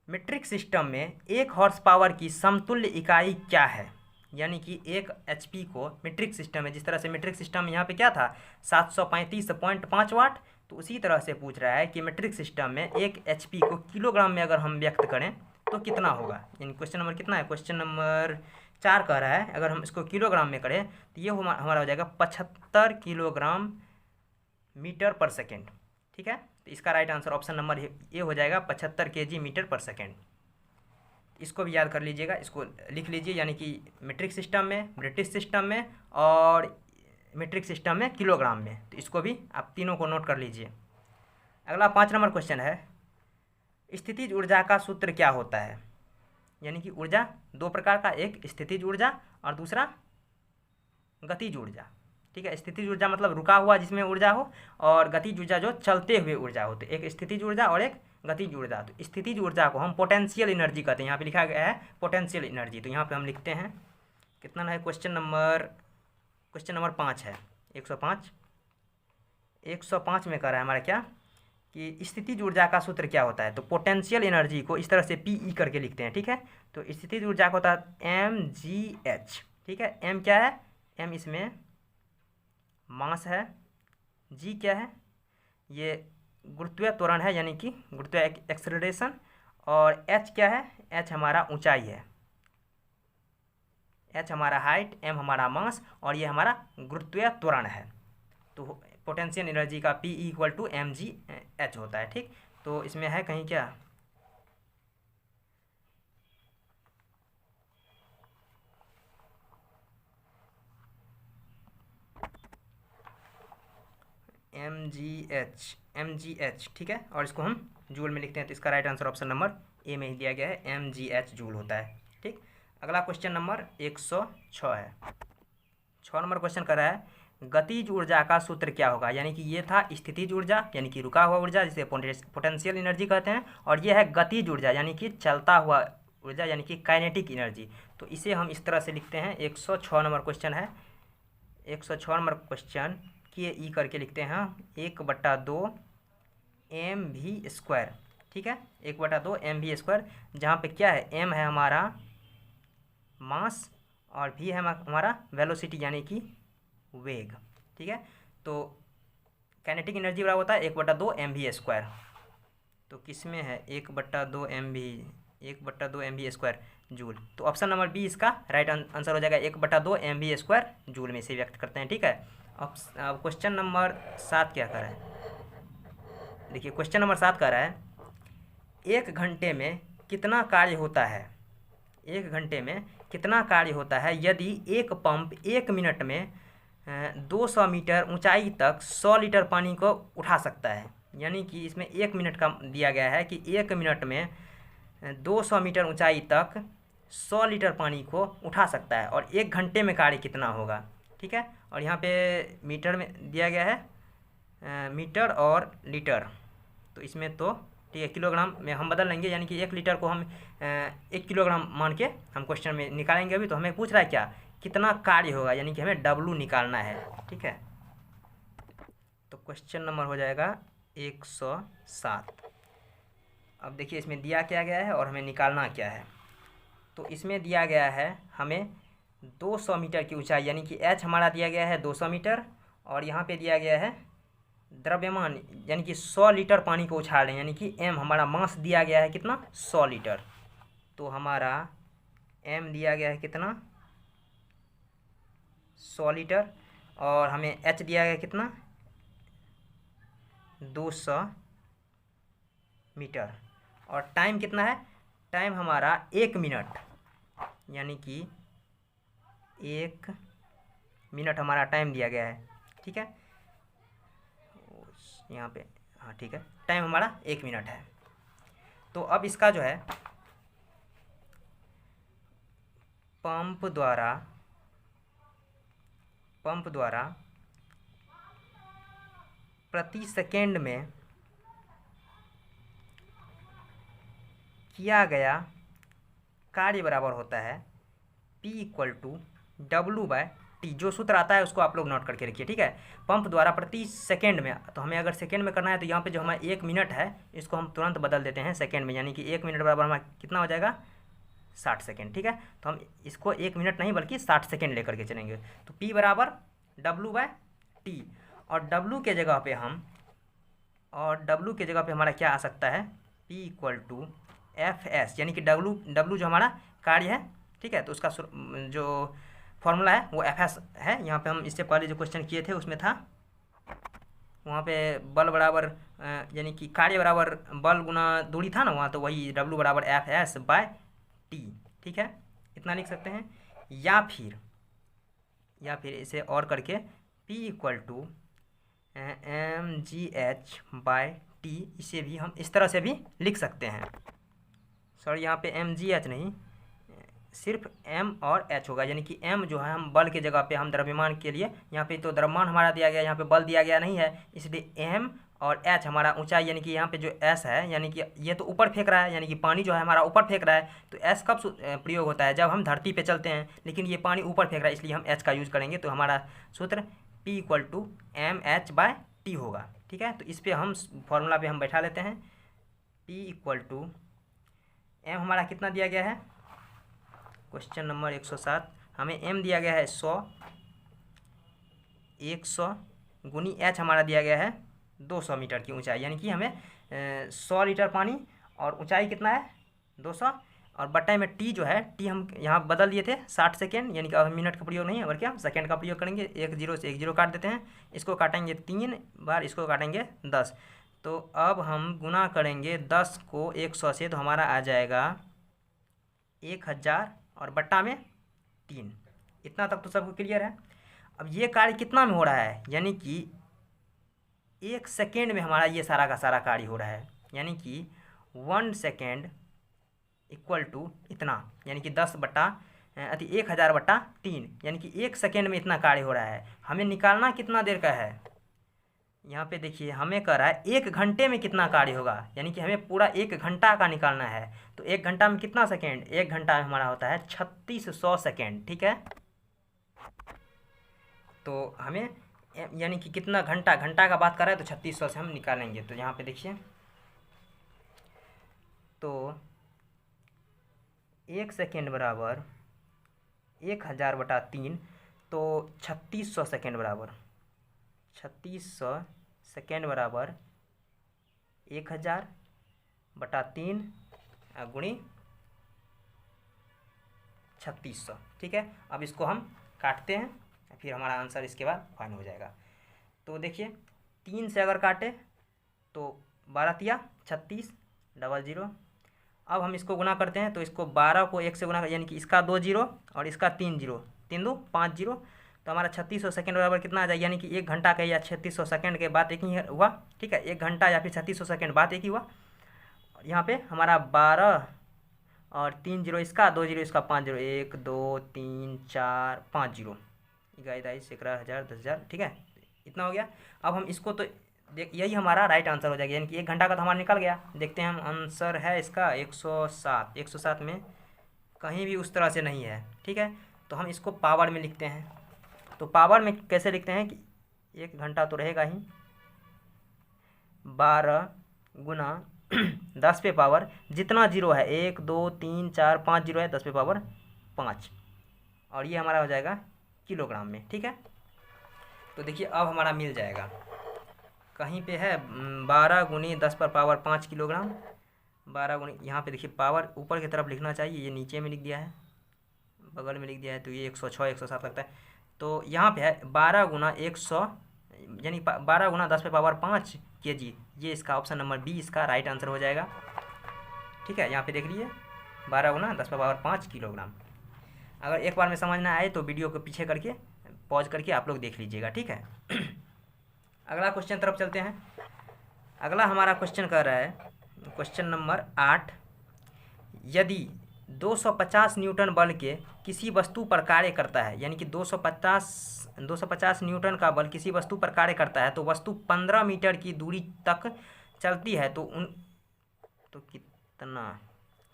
मीट्रिक सिस्टम में 1 हॉर्स पावर की समतुल्य इकाई क्या है। यानी कि 1 HP को मीट्रिक सिस्टम में, जिस तरह से मीट्रिक सिस्टम यहाँ पे क्या था 735.5 वाट, तो उसी तरह से पूछ रहा है कि मीट्रिक सिस्टम में 1 HP को किलोग्राम में अगर हम व्यक्त करें तो कितना होगा। यानी क्वेश्चन नंबर कितना है, क्वेश्चन नंबर 4 कह रहा है अगर हम इसको किलोग्राम में करें तो ये हमारा हो जाएगा 75 किलोग्राम मीटर पर सेकेंड। ठीक है, तो इसका right answer option number A हो जाएगा 75 kg मीटर पर सेकेंड। इसको भी याद कर लीजिएगा, इसको लिख लीजिए, यानी कि मीट्रिक सिस्टम में, ब्रिटिश सिस्टम में और मीट्रिक सिस्टम में किलोग्राम में। तो इसको भी आप तीनों को नोट कर लीजिए। अगला 5 नंबर क्वेश्चन है, स्थितिज ऊर्जा का सूत्र क्या होता है। यानी कि ऊर्जा 2 प्रकार का, एक स्थितिज ऊर्जा और दूसरा गतिज ऊर्जा। ठीक है, स्थितिज ऊर्जा मतलब रुका हुआ जिसमें ऊर्जा हो, और गतिज ऊर्जा जो चलते हुए ऊर्जा हो। तो एक स्थितिज ऊर्जा और एक गतिज ऊर्जा। तो स्थितिज ऊर्जा को हम पोटेंशियल एनर्जी कहते हैं। यहाँ पे लिखा गया है पोटेंशियल एनर्जी। तो यहाँ पे हम लिखते हैं, कितना है क्वेश्चन नंबर 5 है, 105 में कह रहा है हमारा क्या कि स्थितिज ऊर्जा का सूत्र क्या होता है। तो पोटेंशियल एनर्जी को इस तरह से PE करके लिखते हैं। ठीक है, तो स्थितिज ऊर्जा को होता है mgh। ठीक है, m क्या है, m इसमें मास है, g क्या है, ये गुरुत्वीय त्वरण है यानी कि गुरुत्वीय एक्सेलरेशन, और h क्या है, h हमारा ऊंचाई है, h हमारा हाइट, m हमारा मास और ये हमारा गुरुत्वीय त्वरण है। तो पोटेंशियल एनर्जी का PE = mgh होता है। ठीक, तो इसमें है कहीं क्या, mgh। ठीक है, और इसको हम जूल में लिखते हैं। तो इसका right answer option number A में ही दिया गया है, mgh जूल होता है। ठीक, अगला क्वेश्चन नंबर 106 है। 6 नंबर क्वेश्चन कर रहा है, गतिज ऊर्जा का सूत्र क्या होगा। यानी कि ये था स्थितिज ऊर्जा यानी कि रुका हुआ ऊर्जा जिसे पोटेंशियल एनर्जी कहते हैं, और ये है गतिज ऊर्जा यानी कि चलता हुआ ऊर्जा यानी कि काइनेटिक एनर्जी। तो इसे हम इस तरह से लिखते हैं। 106 नंबर क्वेश्चन है, 106 नंबर क्वेश्चन के ई करके लिखते हैं 1/2 mv²। ठीक है, 1/2 mv², जहाँ पे क्या है, m है हमारा मास और v है हमारा वेलोसिटी यानी कि वेग। ठीक है, तो काइनेटिक एनर्जी बराबर होता है 1/2 mv²। तो किस में है 1/2 mv² जूल। तो ऑप्शन नंबर बी इसका राइट आंसर हो जाएगा, 1/2 mv² जूल में इसे व्यक्त करते हैं। ठीक है, अब क्वेश्चन नंबर 7 क्या कर रहा है, देखिए क्वेश्चन नंबर 7 कह रहा है, 1 घंटे में कितना कार्य होता है। 1 घंटे में कितना कार्य होता है यदि एक पंप 1 मिनट में 200 मीटर ऊंचाई तक 100 लीटर पानी को उठा सकता है। यानी कि इसमें 1 मिनट का दिया गया है कि 1 मिनट में 200 मीटर ऊंचाई तक 100 लीटर पानी को उठा सकता है, और 1 घंटे में कार्य कितना होगा। ठीक है, और यहाँ पे मीटर में दिया गया है, मीटर और लीटर। तो इसमें तो ठीक है, किलोग्राम में हम बदल लेंगे, यानी कि 1 लीटर को हम 1 किलोग्राम मान के हम क्वेश्चन में निकालेंगे। अभी तो हमें पूछ रहा है क्या, कितना कार्य होगा, यानी कि हमें W निकालना है। ठीक है, तो क्वेश्चन नंबर हो जाएगा 107। अब देखिए इसमें दिया क्या गया है और हमें निकालना क्या है। तो इसमें दिया गया है हमें 200 मीटर की ऊंचाई, यानी कि h हमारा दिया गया है 200 मीटर, और यहाँ पे दिया गया है द्रव्यमान यानी कि 100 लीटर पानी को उछाल रहे हैं, यानी कि m हमारा मास दिया गया है कितना 100 लीटर, तो हमारा m दिया गया है कितना 100 लीटर, और हमें h दिया गया कितना 200 मीटर, और टाइम कितना है, टाइम हमारा 1 मिनट, यानी कि 1 मिनट हमारा टाइम दिया गया है। ठीक है, यहाँ पे हाँ ठीक है, टाइम हमारा 1 मिनट है। तो अब इसका जो है पंप द्वारा प्रति सेकेंड में किया गया कार्य बराबर होता है P = W/T। जो सूत्र आता है उसको आप लोग नोट करके रखिए। ठीक है, पंप द्वारा प्रति सेकेंड में, तो हमें अगर सेकेंड में करना है तो यहाँ पे जो हमारा 1 मिनट है इसको हम तुरंत बदल देते हैं सेकेंड में, यानी कि 1 मिनट बराबर हमारा कितना हो जाएगा 60 सेकेंड। ठीक है, तो हम इसको 1 मिनट नहीं बल्कि 60 सेकेंड लेकर के चलेंगे। तो P = W/T, और W के जगह पे हमारा क्या आ सकता है P = Fs, यानी कि W जो हमारा कार्य है। ठीक है, तो उसका जो फॉर्मूला है वो Fs है। यहाँ पे हम इससे पहले जो क्वेश्चन किए थे उसमें था, वहाँ पे बल बराबर यानी कि कार्य बराबर बल गुना दूरी था ना वहाँ, तो वही W = Fs/T। ठीक है, इतना लिख सकते हैं, या फिर इसे और करके P = mgh/T, इसे भी हम इस तरह से भी लिख सकते हैं। सॉरी, यहाँ पे mgh नहीं, सिर्फ m और h होगा, यानी कि m जो है हम बल के जगह पे हम द्रव्यमान के लिए, यहाँ पे तो द्रव्यमान हमारा दिया गया, यहाँ पे बल दिया गया नहीं है, इसलिए m और h हमारा ऊंचाई, यानी कि यहाँ पे जो s है, यानी कि ये तो ऊपर फेंक रहा है, यानी कि पानी जो है हमारा ऊपर फेंक रहा है, तो s कब प्रयोग होता है जब हम धरती पे चलते हैं, लेकिन ये पानी ऊपर फेंक रहा है इसलिए हम h का यूज करेंगे। तो हमारा सूत्र P = mh/T होगा। ठीक है, तो इस पर हम फॉर्मूला पे हम बैठा लेते हैं। P = m हमारा कितना दिया गया है, क्वेश्चन नंबर 107, हमें m दिया गया है 100 गुनी h हमारा दिया गया है 200 मीटर की ऊंचाई, यानी कि हमें 100 लीटर पानी और ऊंचाई कितना है 200, और बट्टे में t जो है, t हम यहाँ बदल दिए थे 60 सेकेंड, यानी कि अब मिनट का प्रयोग नहीं है बल्कि हम सेकेंड का प्रयोग करेंगे। 1 0 से 1 0 काट देते हैं, इसको काटेंगे 3 बार, इसको काटेंगे 10, तो अब हम गुना करेंगे 10 को 100 से, तो हमारा आ जाएगा 1000 और बट्टा में 3। इतना तक तो सबको क्लियर है। अब ये कार्य कितना में हो रहा है, यानी कि 1 सेकेंड में हमारा ये सारा का सारा कार्य हो रहा है, यानी कि 1 सेकेंड = इतना, यानी कि 10/1000/3, यानी कि 1 सेकेंड में इतना कार्य हो रहा है। हमें निकालना कितना देर का है, यहाँ पे देखिए हमें कह रहा है 1 घंटे में कितना कार्य होगा, यानी कि हमें पूरा 1 घंटा का निकालना है। तो 1 घंटा में कितना सेकेंड, 1 घंटा में हमारा होता है 3600 सेकेंड। ठीक है, तो हमें यानी कि कितना घंटा का बात कर रहा है, तो 3600 से हम निकालेंगे। तो यहाँ पे देखिए, तो 1 सेकेंड बराबर 1000/3, तो 3600 सेकेंड बराबर 1000/3 गुणी 3600। ठीक है, अब इसको हम काटते हैं, फिर हमारा आंसर इसके बाद फाइनल हो जाएगा। तो देखिए 3 से अगर काटे तो 12 तिया 36 00। अब हम इसको गुना करते हैं, तो इसको 12 को 1 से गुना, यानी कि इसका 2 0 और इसका 3 0, 3 2 5 0, तो हमारा 3600 सेकेंड बराबर कितना आ जाएगा, यानी कि 1 घंटा का या 3600 सेकेंड के बाद एक ही हुआ। ठीक है, 1 घंटा या फिर 3600 सेकेंड बाद एक ही हुआ। यहाँ पे हमारा 12 और 3 0, इसका 2 0, इसका 5 0, 1 2 3 4 5 0, 11 11,000 10,000। ठीक है, इतना हो गया। अब हम इसको तो यही हमारा राइट आंसर हो जाएगा, यानी कि 1 घंटा का तो हमारा निकल गया। देखते हैं हम, आंसर है इसका 107। 107 में कहीं भी उस तरह से नहीं है। ठीक है, तो हम इसको पावर में लिखते हैं। तो पावर में कैसे लिखते हैं कि 1 घंटा तो रहेगा ही, 12 गुना 10 पे पावर जितना जीरो है, 1 2 3 4 5 जीरो है, 10 पे पावर 5, और ये हमारा हो जाएगा किलोग्राम में। ठीक है, तो देखिए अब हमारा मिल जाएगा। कहीं पे है 12 गुनी 10 पर पावर 5 किलोग्राम। 12 गुनी, यहाँ पे देखिए पावर ऊपर की तरफ लिखना चाहिए, ये नीचे में लिख दिया है, बगल में लिख दिया है, तो ये 106 107 लगता है। तो यहाँ पे है 12 गुना 100, यानी 12 गुना 10 पे पावर 5 kg। ये इसका ऑप्शन नंबर बी इसका राइट आंसर हो जाएगा। ठीक है, यहाँ पे देख लीजिए 12 गुना 10 पे पावर 5 किलोग्राम। अगर एक बार में समझ ना आए तो वीडियो को पीछे करके पॉज करके आप लोग देख लीजिएगा। ठीक है। अगला क्वेश्चन तरफ चलते हैं। अगला हमारा क्वेश्चन कह रहा है, क्वेश्चन नंबर 8, यदि 250 न्यूटन बल के किसी वस्तु पर कार्य करता है, यानी कि 250 न्यूटन का बल किसी वस्तु पर कार्य करता है, तो वस्तु 15 मीटर की दूरी तक चलती है, तो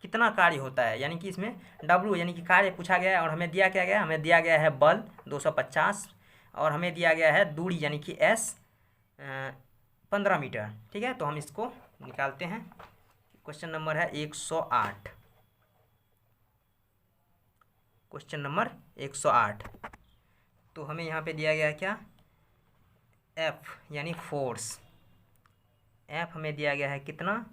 कितना कार्य होता है। यानी कि इसमें W यानी कि कार्य पूछा गया है, और हमें दिया क्या गया, हमें दिया गया है बल 250, और हमें दिया गया है दूरी यानी कि S 15 मीटर। ठीक है, तो हम इसको निकालते हैं। क्वेश्चन नंबर है 108, क्वेश्चन नंबर 108। तो हमें यहाँ पे दिया गया है क्या, F यानी फोर्स। F हमें दिया गया है कितना,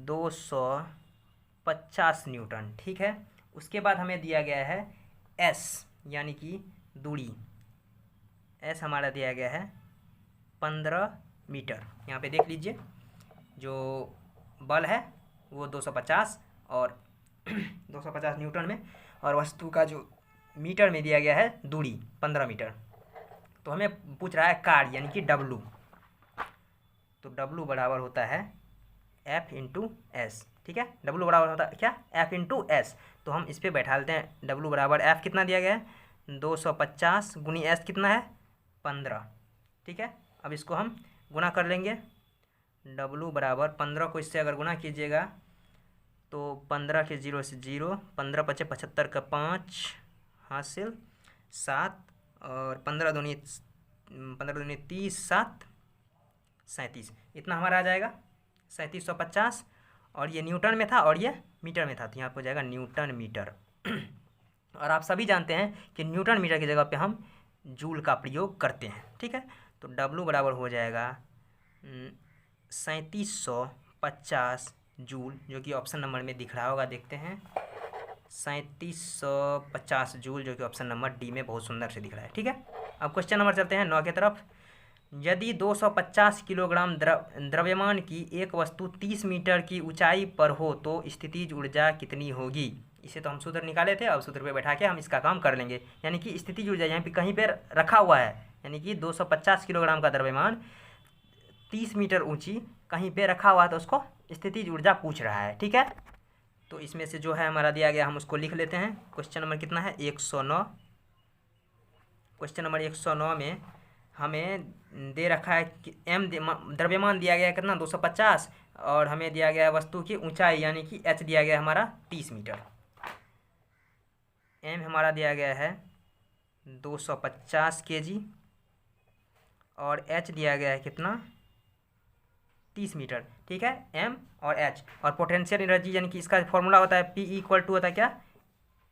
250 न्यूटन। ठीक है, उसके बाद हमें दिया गया है S यानी कि दूरी। S हमारा दिया गया है 15 मीटर। यहाँ पे देख लीजिए जो बल है वो 250 और 250 न्यूटन में, और वस्तु का जो मीटर में दिया गया है दूरी 15 मीटर। तो हमें पूछ रहा है कार्य यानी कि W। तो W बराबर होता है F इंटू एस। ठीक है, W बराबर होता है क्या, F इंटू एस। तो हम इस पर बैठा लेते हैं, W बराबर F कितना दिया गया है, 250 गुनी S कितना है, 15। ठीक है, अब इसको हम गुना कर लेंगे। W बराबर 15 को इससे अगर गुना कीजिएगा तो 15 के 0 से 0, 15 पचे 75 का 5 हासिल 7, और 15 दूनी 30, 7 37, इतना हमारा आ जाएगा 3750। और ये न्यूटन में था और ये मीटर में था, तो यहाँ पर हो जाएगा न्यूटन मीटर। और आप सभी जानते हैं कि न्यूटन मीटर की जगह पे हम जूल का प्रयोग करते हैं। ठीक है, तो W बराबर हो जाएगा 3750 जूल, जो कि ऑप्शन नंबर में दिख रहा होगा, देखते हैं 3750 जूल, जो कि ऑप्शन नंबर डी में बहुत सुंदर से दिख रहा है। ठीक है, अब क्वेश्चन नंबर चलते हैं 9 की तरफ। यदि 250 किलोग्राम द्रव्यमान की एक वस्तु 30 मीटर की ऊंचाई पर हो तो स्थितिज ऊर्जा कितनी होगी। इसे तो हम सूत्र निकाले थे, अब सूत्र पे बैठा के हम इसका काम कर लेंगे। यानी कि स्थितिज ऊर्जा यहाँ पे कहीं पर रखा हुआ है, यानी कि 250 किलोग्राम का द्रव्यमान 30 मीटर ऊंची कहीं पे रखा हुआ है, तो उसको स्थितिज ऊर्जा पूछ रहा है। ठीक है, तो इसमें से जो है हमारा दिया गया हम उसको लिख लेते हैं। क्वेश्चन नंबर कितना है, 109। क्वेश्चन नंबर 109 में हमें दे रखा है कि द्रव्यमान दिया गया है कितना, 250, और हमें दिया गया है वस्तु की ऊंचाई यानी कि H दिया गया है हमारा 30 मीटर। M हमारा दिया गया है 250 kg, और H दिया गया है कितना, 30 मीटर। ठीक है, M और H। और पोटेंशियल एनर्जी यानी कि इसका फॉर्मूला होता है P इक्वल टू होता है क्या,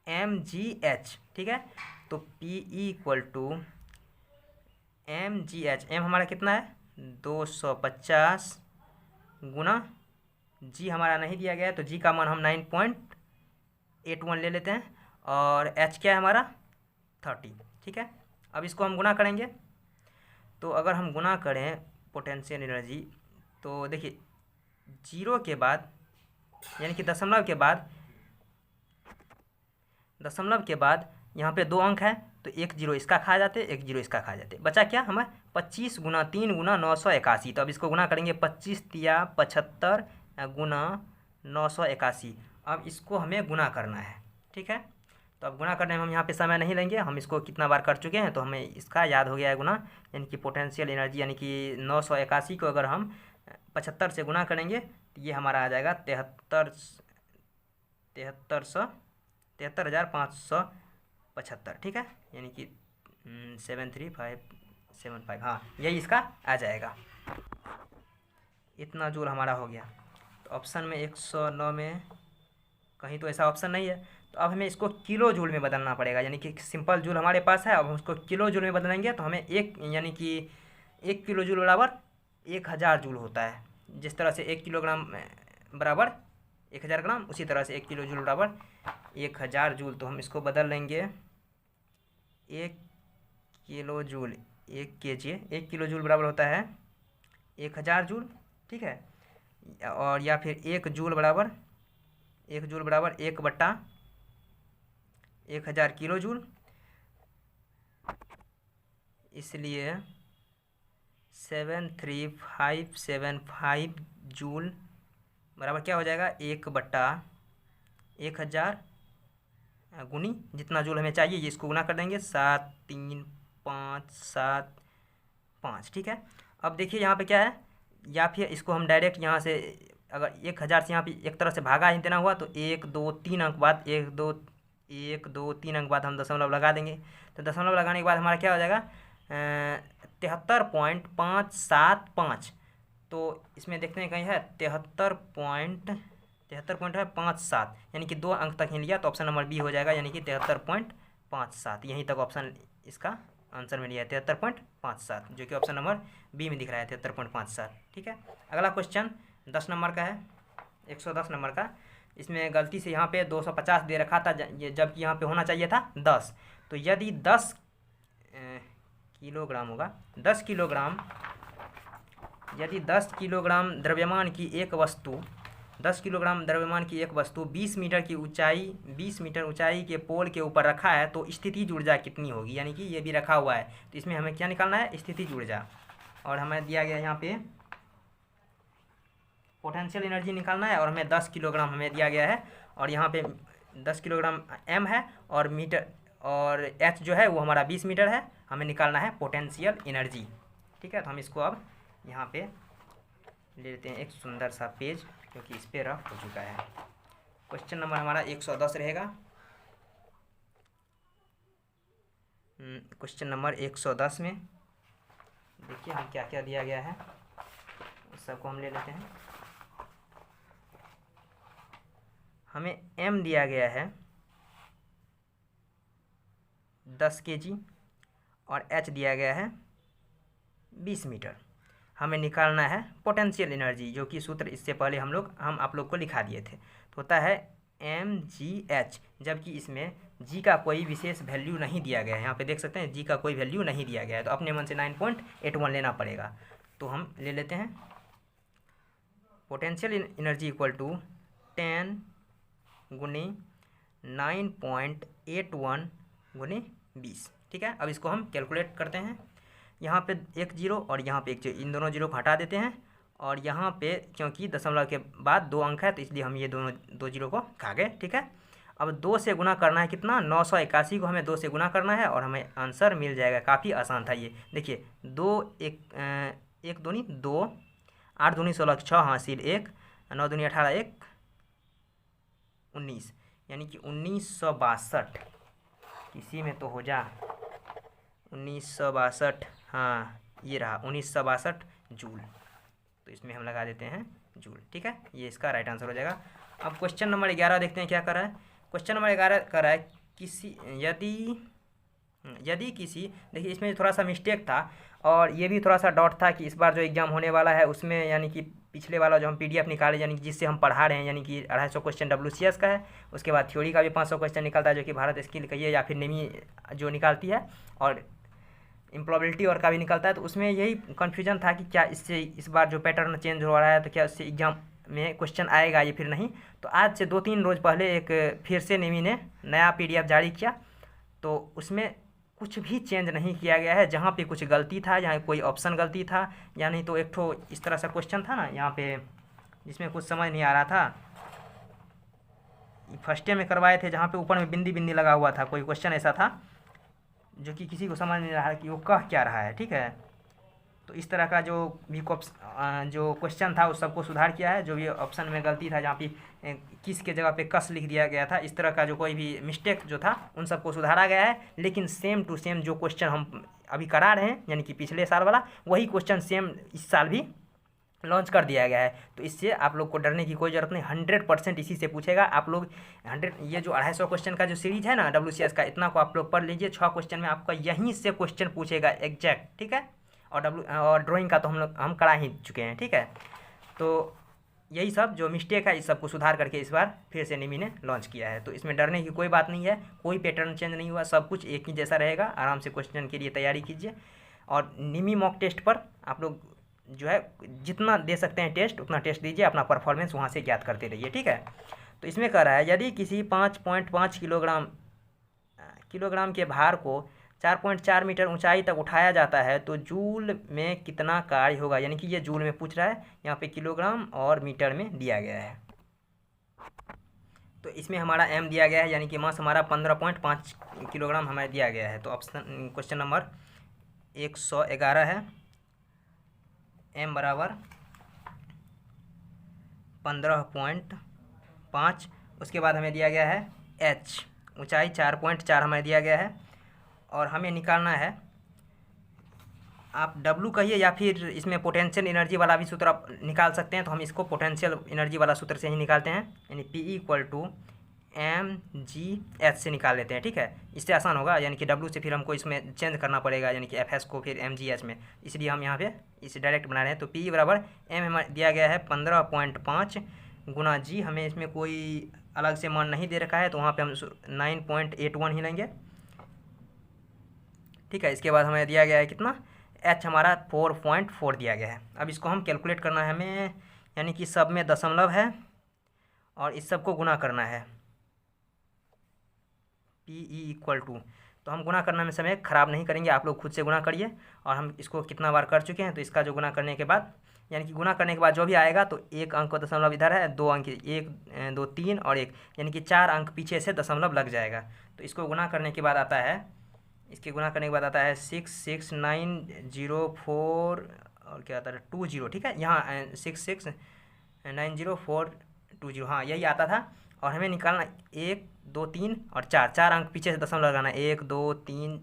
mgh। ठीक है, तो P equal to mgh। M हमारा कितना है 250 गुना G हमारा नहीं दिया गया है, तो G का मान हम 9.81 ले लेते हैं, और H क्या है हमारा 30। ठीक है, अब इसको हम गुना करेंगे। तो अगर हम गुना करें पोटेंशियल एनर्जी, तो देखिए 0 के बाद यानी कि दशमलव के बाद यहाँ पे 2 अंक है, तो 1 0 इसका खा जाते, 1 0 इसका खा जाते, बचा क्या हमें 25 गुना 3 गुना 981। तो अब इसको गुना करेंगे 25 तिया 75 गुना 981। अब इसको हमें गुना करना है। ठीक है, तो अब गुना करने में हम यहाँ पे समय नहीं लेंगे, हम इसको कितना बार कर चुके हैं तो हमें इसका याद हो गया है गुना। यानी कि पोटेंशियल एनर्जी यानी कि 981 को अगर हम 75 से गुना करेंगे तो ये हमारा आ जाएगा 73,575। ठीक है, यानी कि 73575, हाँ यही इसका आ जाएगा। इतना जूल हमारा हो गया। तो ऑप्शन में 109 में कहीं तो ऐसा ऑप्शन नहीं है, तो अब हमें इसको किलो जूल में बदलना पड़ेगा। यानी कि सिंपल जूल हमारे पास है, अब हम उसको किलो जूल में बदलेंगे तो हमें एक यानी कि 1 किलो जूल बराबर 1000 जूल होता है। जिस तरह से 1 किलोग्राम बराबर 1000 ग्राम, उसी तरह से 1 किलो जूल बराबर 1000 जूल। तो हम इसको बदल लेंगे 1 kilo joule 1 kg, 1 kilo joule बराबर होता है 1000 जूल, ठीक है। और या फिर 1 जूल बराबर 1/1000 किलो जूल। इसलिए 73575 जूल बराबर क्या हो जाएगा, 1/1000 गुनी जितना जूल हमें चाहिए, ये इसको गुना कर देंगे 73575, ठीक है। अब देखिए यहाँ पे क्या है, या फिर इसको हम डायरेक्ट यहाँ से अगर 1000 से यहाँ पे एक तरह से भागा ही देना हुआ तो 1 2 3 अंक बाद 1 2 3 अंक बाद हम दशमलव लगा देंगे। तो दशमलव लगाने के बाद हमारा क्या हो जाएगा 73.575। तो इसमें देखते हैं कहीं है 73.57, यानी कि 2 अंक तक ही लिया तो ऑप्शन नंबर बी हो जाएगा, यानी कि 73.57। यहीं तक ऑप्शन इसका आंसर में लिया है 73.57, जो कि ऑप्शन नंबर बी में दिख रहा है 73.57, ठीक है। अगला क्वेश्चन 10 नंबर का है, 110 नंबर का। इसमें गलती से यहाँ पे 250 दे रखा था, जबकि यहाँ पे होना चाहिए था 10। तो यदि 10 किलोग्राम होगा, 10 किलोग्राम, यदि 10 किलोग्राम द्रव्यमान की एक वस्तु 10 किलोग्राम द्रव्यमान की एक वस्तु 20 मीटर की ऊंचाई 20 मीटर ऊंचाई के पोल के ऊपर रखा है तो स्थितिज ऊर्जा कितनी होगी, यानी कि ये भी रखा हुआ है। तो इसमें हमें क्या निकालना है, स्थितिज ऊर्जा। और हमें दिया गया यहाँ पे पोटेंशियल एनर्जी निकालना है, और हमें 10 किलोग्राम हमें दिया गया है, और यहाँ पे 10 किलोग्राम m है, और मीटर और h जो है वो हमारा 20 मीटर है। हमें निकालना है पोटेंशियल एनर्जी, ठीक है। तो हम इसको अब यहाँ पे ले लेते हैं एक सुंदर सा पेज, क्योंकि इस पे रफ हो चुका है। क्वेश्चन नंबर हमारा 110 रहेगा। क्वेश्चन नंबर 110 में देखिए हम क्या क्या दिया गया है, उस सबको हम ले लेते हैं। हमें m दिया गया है 10 kg और h दिया गया है 20 मीटर। हमें निकालना है पोटेंशियल एनर्जी, जो कि सूत्र इससे पहले हम आप लोग को लिखा दिए थे। तो होता है mgh, जबकि इसमें g का कोई विशेष वैल्यू नहीं दिया गया है। यहाँ पे देख सकते हैं g का कोई वैल्यू नहीं दिया गया है, तो अपने मन से 9.81 लेना पड़ेगा। तो हम ले लेते हैं पोटेंशियल एनर्जी इक्वल टू 10 गुनी 9.81 गुनी 20, ठीक है। अब इसको हम कैलकुलेट करते हैं। यहाँ पे एक जीरो और यहाँ पे एक जीरो, इन दोनों जीरो को हटा देते हैं, और यहाँ पे क्योंकि दशमलव के बाद 2 अंक है तो इसलिए हम ये दोनों 2 जीरो को खा गए, ठीक है। अब 2 से गुना करना है कितना, 981 को हमें 2 से गुना करना है और हमें आंसर मिल जाएगा। काफ़ी आसान था ये। देखिए 2 1 दूनी 2, 8 दूनी 16 6 हासिल 1, 9 दूनी 18 1 19, यानी कि 1962। किसी में तो हो जा 1962, हाँ ये रहा 1962 जूल। तो इसमें हम लगा देते हैं जूल, ठीक है। ये इसका राइट आंसर हो जाएगा। अब क्वेश्चन नंबर 11 देखते हैं क्या कर रहा है। क्वेश्चन नंबर 11 कर रहा है यदि किसी, देखिए इसमें थोड़ा सा मिस्टेक था, और ये भी थोड़ा सा डाउट था कि इस बार जो एग्ज़ाम होने वाला है उसमें, यानी कि पिछले वाला जो हम PDF निकाले, यानी कि जिससे हम पढ़ा रहे हैं, यानी कि 250 क्वेश्चन WCS का है, उसके बाद थ्योरी का भी 500 क्वेश्चन निकलता है, जो कि भारत स्किल का ये या फिर नेमी जो निकालती है, और इम्प्लॉबिलिटी और का भी निकलता है। तो उसमें यही कन्फ्यूजन था कि क्या इससे इस बार जो पैटर्न चेंज हो रहा है तो क्या उससे एग्ज़ाम में क्वेश्चन आएगा या फिर नहीं। तो आज से 2-3 रोज़ पहले एक फिर से नेमी ने नया PDF जारी किया, तो उसमें कुछ भी चेंज नहीं किया गया है। जहाँ पे कुछ गलती था, जहाँ कोई ऑप्शन गलती था, या नहीं तो एक ठो इस तरह सा क्वेश्चन था ना यहाँ पे, जिसमें कुछ समझ नहीं आ रहा था, फर्स्ट डे में करवाए थे, जहाँ पे ऊपर में बिंदी बिंदी लगा हुआ था। कोई क्वेश्चन ऐसा था जो कि किसी को समझ नहीं रहा कि वो कह क्या रहा है, ठीक है। तो इस तरह का जो भी जो क्वेश्चन था उस सबको सुधार किया है। जो भी ऑप्शन में गलती था, जहाँ पे किस के जगह पे कस लिख दिया गया था, इस तरह का जो कोई भी मिस्टेक जो था उन सबको सुधारा गया है। लेकिन सेम टू सेम जो क्वेश्चन हम अभी करा रहे हैं, यानी कि पिछले साल वाला, वही क्वेश्चन सेम इस साल भी लॉन्च कर दिया गया है। तो इससे आप लोग को डरने की कोई ज़रूरत नहीं, 100% इसी से पूछेगा। आप लोग 100, ये जो 250 क्वेश्चन का जो सीरीज है ना WCS का, इतना को आप लोग पढ़ लीजिए। 6 क्वेश्चन में आपका यहीं से क्वेश्चन पूछेगा एग्जैक्ट, ठीक है। और ड्राइंग का तो हम करा ही चुके हैं, ठीक है। तो यही सब जो मिस्टेक है इस सब को सुधार करके इस बार फिर से निमी ने लॉन्च किया है। तो इसमें डरने की कोई बात नहीं है, कोई पैटर्न चेंज नहीं हुआ, सब कुछ एक ही जैसा रहेगा। आराम से क्वेश्चन के लिए तैयारी कीजिए और निमी मॉक टेस्ट पर आप लोग जो है जितना दे सकते हैं टेस्ट उतना टेस्ट दीजिए, अपना परफॉर्मेंस वहाँ से ज्ञात करते रहिए, ठीक है। तो इसमें कह रहा है यदि किसी 5.5 किलोग्राम के भार को 4.4 मीटर ऊंचाई तक उठाया जाता है तो जूल में कितना कार्य होगा, यानी कि ये जूल में पूछ रहा है, यहाँ पे किलोग्राम और मीटर में दिया गया है। तो इसमें हमारा m दिया गया है, यानी कि मास हमारा 15.5 किलोग्राम हमें दिया गया है। तो ऑप्शन क्वेश्चन नंबर 111 है, m बराबर 15.5। उसके बाद हमें दिया गया है h, ऊंचाई 4.4 हमें दिया गया है और हमें निकालना है, आप W कहिए या फिर इसमें पोटेंशियल एनर्जी वाला भी सूत्र आप निकाल सकते हैं। तो हम इसको पोटेंशियल एनर्जी वाला सूत्र से ही निकालते हैं, यानी P = mgh से निकाल लेते हैं, ठीक है। इससे आसान होगा, यानी कि W से फिर हमको इसमें चेंज करना पड़ेगा, यानी कि FS को फिर mgh में, इसलिए हम यहाँ पे इसे डायरेक्ट बना रहे हैं। तो P बराबर m हमें दिया गया है 15.5 गुना g, हमें इसमें कोई अलग से मान नहीं दे रखा है तो वहाँ पे हम 9.81 ही लेंगे, ठीक है। इसके बाद हमें दिया गया है कितना, h हमारा 4.4 दिया गया है। अब इसको हम कैलकुलेट करना है हमें, यानी कि सब में दशमलव है और इस सब को गुना करना है, PE = तो हम गुना करने में समय ख़राब नहीं करेंगे, आप लोग खुद से गुना करिए। और हम इसको कितना बार कर चुके हैं, तो इसका जो गुना करने के बाद, यानी कि गुना करने के बाद जो भी आएगा तो एक अंक दशमलव इधर है, 2 अंक 1 2 3 और 1, यानी कि 4 अंक पीछे से दशमलव लग जाएगा। तो इसको गुना करने के बाद आता है, इसके गुना करने के बाद आता है 66904 और क्या आता है 20, ठीक है। यहाँ 6690420, हाँ यही आता था। और हमें निकालना 1 2 3 और 4 अंक पीछे से दशमलव लगाना है, 1 2 3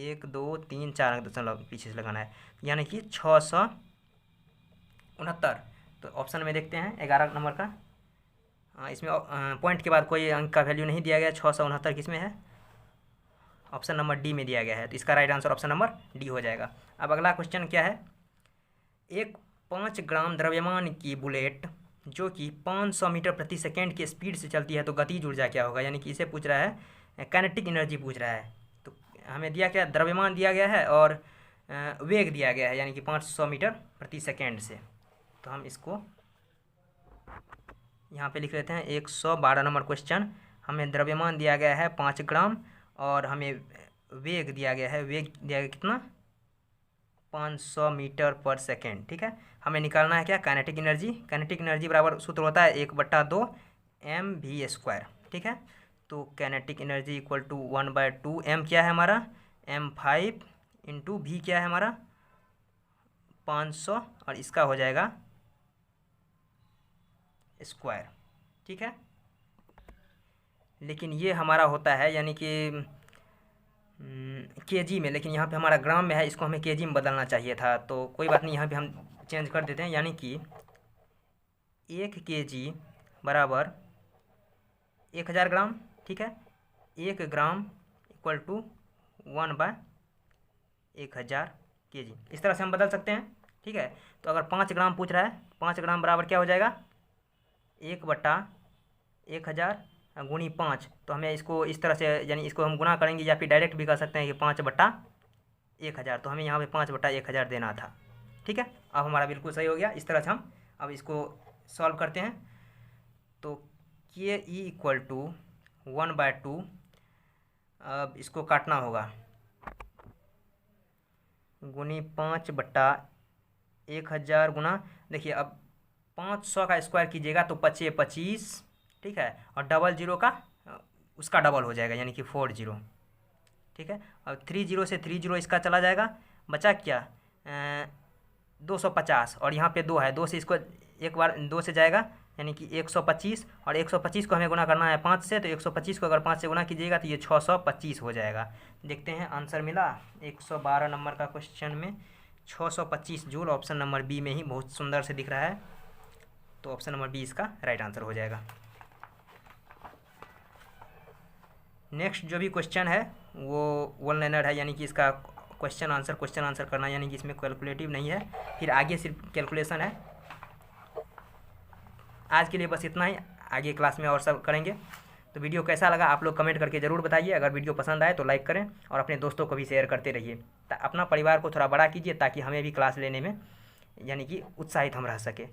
1 2 3 4 अंक दशमलव पीछे से लगाना है, यानी कि 669। तो ऑप्शन में देखते हैं 11 नंबर का, इसमें पॉइंट के बाद कोई अंक का वैल्यू नहीं दिया गया, 669 किस में है, ऑप्शन नंबर डी में दिया गया है। तो इसका right answer option number D हो जाएगा। अब अगला क्वेश्चन क्या है, एक 5 ग्राम द्रव्यमान की बुलेट जो कि 500 मीटर प्रति सेकेंड की स्पीड से चलती है तो गतिज ऊर्जा क्या होगा, यानी कि इसे पूछ रहा है, काइनेटिक एनर्जी पूछ रहा है। तो हमें दिया क्या, द्रव्यमान दिया गया है और वेग दिया गया है, यानी कि 500 मीटर प्रति सेकेंड से। तो हम इसको यहाँ पे लिख लेते हैं। 112 नंबर क्वेश्चन, हमें द्रव्यमान दिया गया है 5 ग्राम और हमें वेग दिया गया है, वेग दिया गया कितना, 500 मीटर पर सेकेंड, ठीक है। हमें निकालना है क्या, काइनेटिक एनर्जी। काइनेटिक एनर्जी बराबर सूत्र होता है 1/2 mv², ठीक है। तो काइनेटिक एनर्जी = 1/2 m क्या है हमारा, m5 × v क्या है हमारा 500 और इसका हो जाएगा स्क्वायर, ठीक है। लेकिन ये हमारा होता है यानी कि केजी में, लेकिन यहाँ पे हमारा ग्राम में है, इसको हमें केजी में बदलना चाहिए था। तो कोई बात नहीं, यहाँ पे हम चेंज कर देते हैं, यानी कि 1 kg बराबर 1000 ग्राम, ठीक है। 1 ग्राम = 1/1000 kg, इस तरह से हम बदल सकते हैं, ठीक है। तो अगर 5 ग्राम पूछ रहा है, 5 ग्राम बराबर क्या हो जाएगा, 1/1000 गुणी 5। तो हमें इसको इस तरह से, यानी इसको हम गुना करेंगे या फिर डायरेक्ट भी कर सकते हैं कि 5/1000। तो हमें यहाँ पे 5/1000 देना था, ठीक है। अब हमारा बिल्कुल सही हो गया। इस तरह से हम अब इसको सॉल्व करते हैं। तो KE = 1/2, अब इसको काटना होगा, गुनी 5/1000 गुना, देखिए अब 500 का स्क्वायर कीजिएगा तो 5 25, ठीक है। और 00 का उसका डबल हो जाएगा, यानी कि 40, ठीक है। अब 30 से 30 इसका चला जाएगा, बचा क्या 250 और यहाँ पे 2 है, 2 से इसको एक बार 2 से जाएगा, यानी कि 125 और 125 को हमें गुना करना है 5 से। तो 125 को अगर 5 से गुना कीजिएगा तो ये 625 हो जाएगा। देखते हैं आंसर मिला 112 नंबर का क्वेश्चन में 625 जूल, ऑप्शन नंबर बी में ही बहुत सुंदर से दिख रहा है। तो ऑप्शन नंबर बी इसका राइट आंसर हो जाएगा। नेक्स्ट जो भी क्वेश्चन है वो वन लाइनर है, यानी कि इसका क्वेश्चन आंसर करना, यानी कि इसमें कैलकुलेटिव नहीं है, फिर आगे सिर्फ कैलकुलेशन है। आज के लिए बस इतना ही, आगे क्लास में और सब करेंगे। तो वीडियो कैसा लगा आप लोग कमेंट करके ज़रूर बताइए। अगर वीडियो पसंद आए तो लाइक करें और अपने दोस्तों को भी शेयर करते रहिए। अपना परिवार को थोड़ा बड़ा कीजिए ताकि हमें भी क्लास लेने में यानी कि उत्साहित हम रह सके।